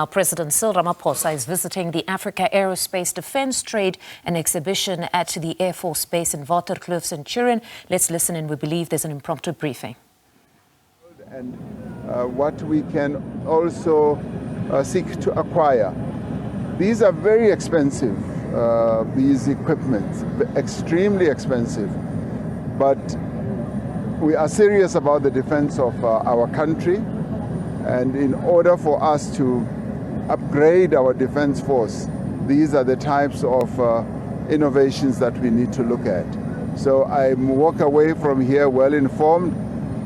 Our President Cyril Ramaphosa is visiting the Africa Aerospace Defence Trade and Exhibition at the Air Force Base in Waterkloof, Centurion. Let's listen in. We believe there's an impromptu briefing. And what we can also seek to acquire. These are very expensive, these equipments, extremely expensive. But we are serious about the defense of our country. And in order for us to upgrade our defense force, these are the types of innovations that we need to look at. So I walk away from here well informed,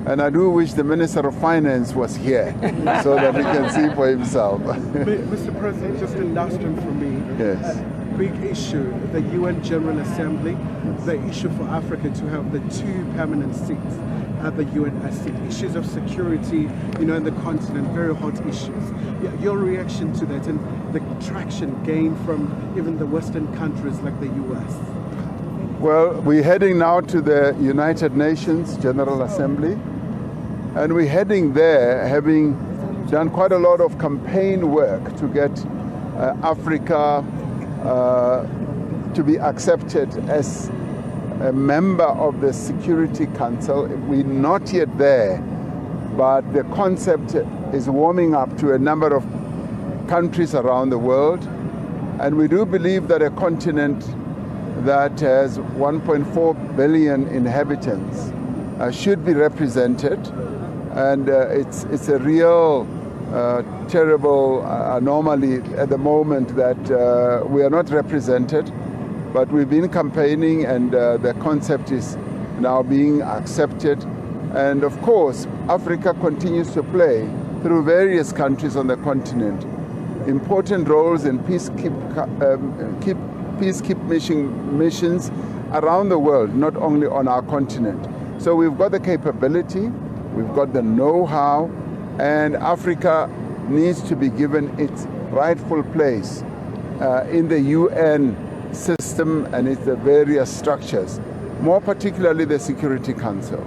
and I do wish the Minister of Finance was here so that he can see for himself. Mr. President, just a last one from me. Yes. Big issue, the UN General Assembly, the issue for Africa to have the 2 permanent seats at the UNSC, issues of security, in the continent, very hot issues. Your reaction to that and the traction gained from even the Western countries like the US? Well, we're heading now to the United Nations General Assembly, and we're heading there having done quite a lot of campaign work to get Africa to be accepted as a member of the Security Council. We're not yet there, but the concept is warming up to a number of countries around the world. And we do believe that a continent that has 1.4 billion inhabitants should be represented. And it's a real terrible anomaly at the moment that we are not represented. But we've been campaigning, and the concept is now being accepted. And of course, Africa continues to play, through various countries on the continent, important roles in peacekeeping missions around the world, not only on our continent. So we've got the capability, we've got the know-how, and Africa needs to be given its rightful place in the UN system and its various structures, more particularly the Security Council.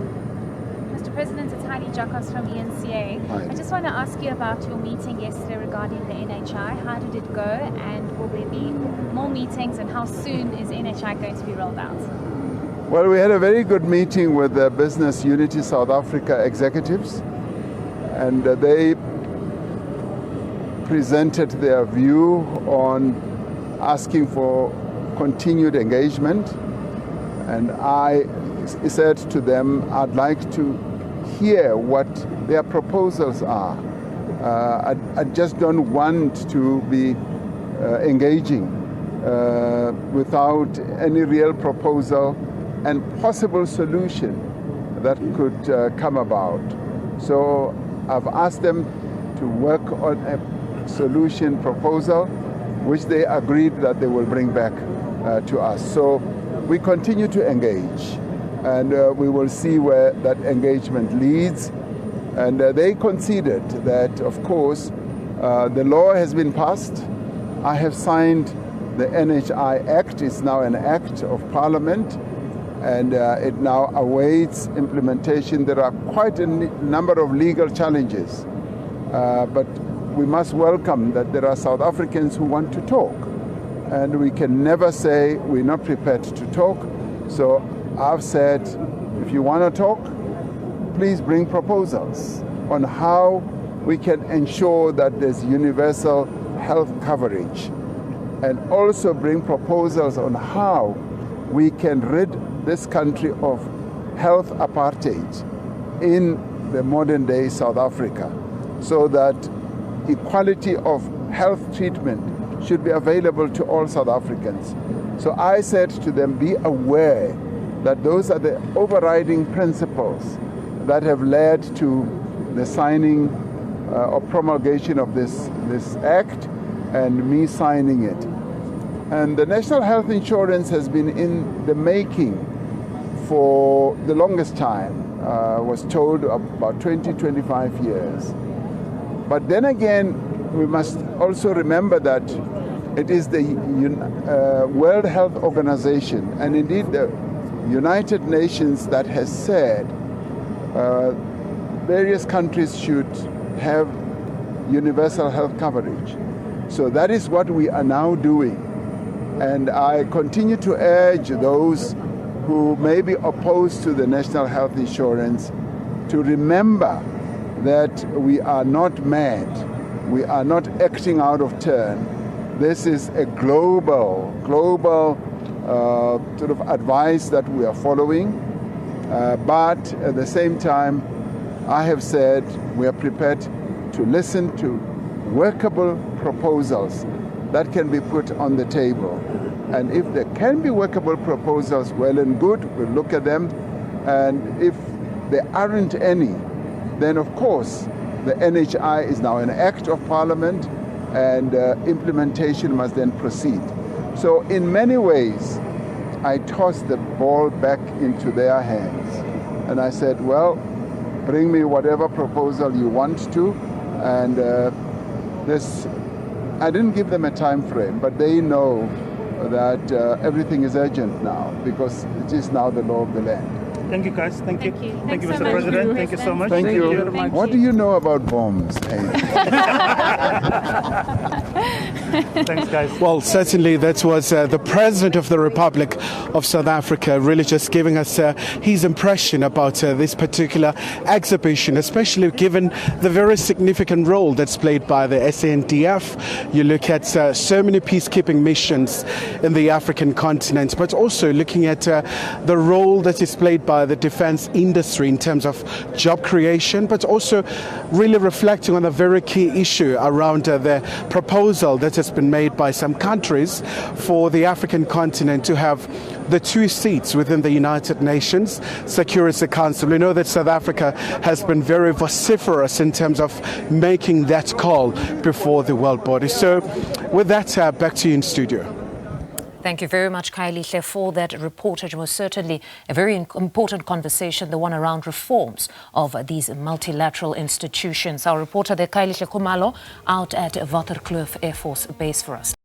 Mr. President, it's Heidi Jacobs from ENCA. Hi. I just want to ask you about your meeting yesterday regarding the NHI. How did it go, and will there be more meetings, and how soon is NHI going to be rolled out? Well, we had a very good meeting with the Business Unity South Africa executives, and they presented their view on asking for continued engagement, and I said to them I'd like to hear what their proposals are. I just don't want to be engaging without any real proposal and possible solution that could come about. So I've asked them to work on a solution proposal, which they agreed that they will bring back to us. So we continue to engage, and we will see where that engagement leads. And they conceded that, of course, the law has been passed. I have signed the NHI Act. It's now an act of Parliament, and it now awaits implementation. There are quite a number of legal challenges, but we must welcome that there are South Africans who want to talk. And we can never say we're not prepared to talk. So I've said, if you want to talk, please bring proposals on how we can ensure that there's universal health coverage, and also bring proposals on how we can rid this country of health apartheid in the modern day South Africa, so that equality of health treatment should be available to all South Africans. So I said to them, be aware that those are the overriding principles that have led to the signing or promulgation of this act, and me signing it. And the National Health Insurance has been in the making for the longest time, was told about 20-25 years. But then again, we must also remember that it is the World Health Organization, and indeed the United Nations, that has said various countries should have universal health coverage. So that is what we are now doing. And I continue to urge those who may be opposed to the national health insurance to remember that we are not mad. We are not acting out of turn. This is a global sort of advice that we are following. But at the same time, I have said we are prepared to listen to workable proposals that can be put on the table. And if there can be workable proposals, well and good, we'll look at them. And if there aren't any, then of course the NHI is now an act of Parliament, and implementation must then proceed. So in many ways, I tossed the ball back into their hands. And I said, well, bring me whatever proposal you want to. And I didn't give them a time frame, but they know that everything is urgent now, because it is now the law of the land. Thank you, guys. Thank you. Thank you Mr. so much, President. Thank you so much. Thank you. Thank What do you know about bombs? Thanks, guys. Well, certainly that was the President of the Republic of South Africa really just giving us his impression about this particular exhibition, especially given the very significant role that's played by the SANDF. You look at so many peacekeeping missions in the African continent, but also looking at the role that is played by the defense industry in terms of job creation, but also really reflecting on a very key issue around the proposal that has been made by some countries for the African continent to have the 2 seats within the United Nations Security Council. We know that South Africa has been very vociferous in terms of making that call before the world body. So with that, back to you in studio. Thank you very much, Kailihle, for that report. It was certainly a very important conversation, the one around reforms of these multilateral institutions. Our reporter there, Kailihle Khumalo, out at Waterkloof Air Force Base for us.